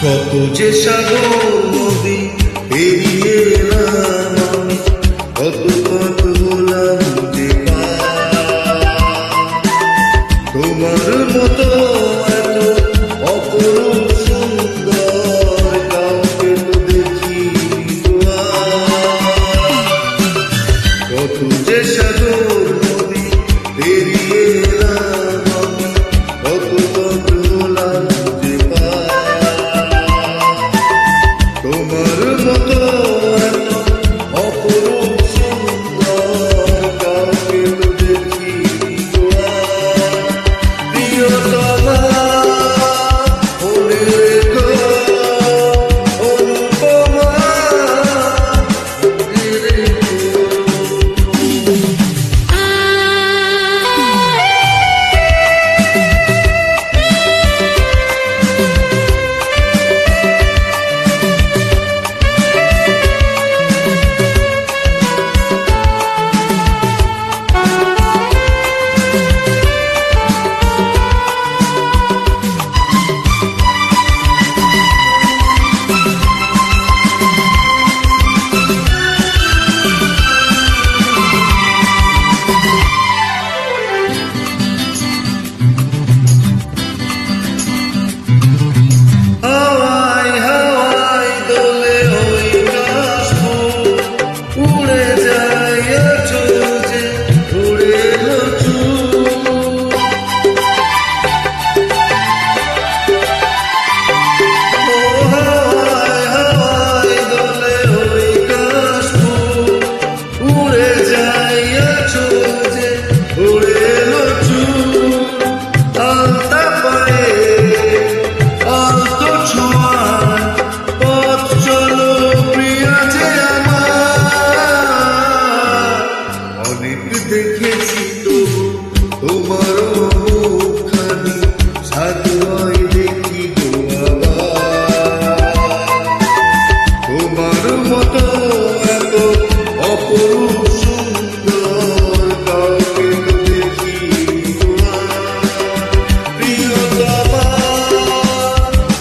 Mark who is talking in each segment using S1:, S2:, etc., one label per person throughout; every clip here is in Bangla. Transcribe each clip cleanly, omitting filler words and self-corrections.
S1: কত যে সাগর নদী পেরিয়ে এলাম আমি, কত পথ হলাম যে তোমার মতো এত অপরূপ সুন্দর কাউকে তো দেখি। কত যে সাগর নদী পেরিয়ে এলাম আমি, কত পথ হলাম যে তোমার মতো অপরূপ সুন্দর কাউকে তো দেখি। প্রিয়তমা মনে রেখো, অনুপমা মনে রেখো। দেখেছি তবু তোমারও মুখখানি সাধুয় দেখি গো আবার। তোমার মতো এত অপরূপ সুন্দর কাউকে তো দেখি। প্রিয়তমা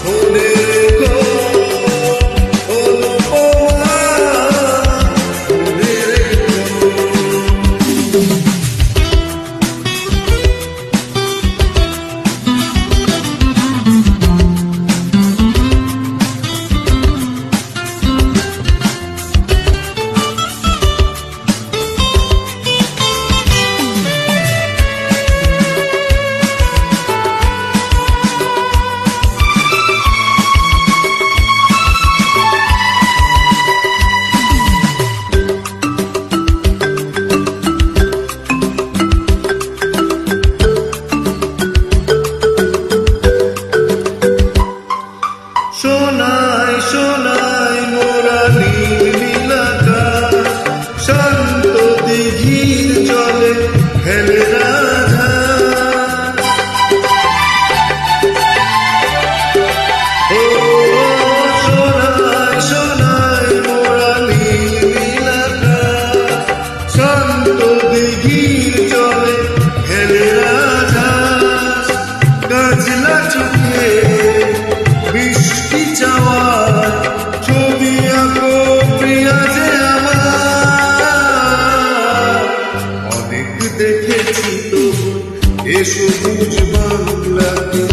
S1: মনে রেখো, অনুপমা মনে রেখো। সোনাই সোনাই মোরা নীল আকাশ, শান্ত দিঘির জলে খেলে রাধার। ও সোনাই সোনাই মোরা নীল আকাশ, শান্ত দিঘির জলে খেলে রাধার। কাজলা চোখে বৃষ্টি চাওয়ার ছবি আঁকো প্রিয়া যে আমার। অনেক দেখেছি তবু এ সবুজ বাংলাকে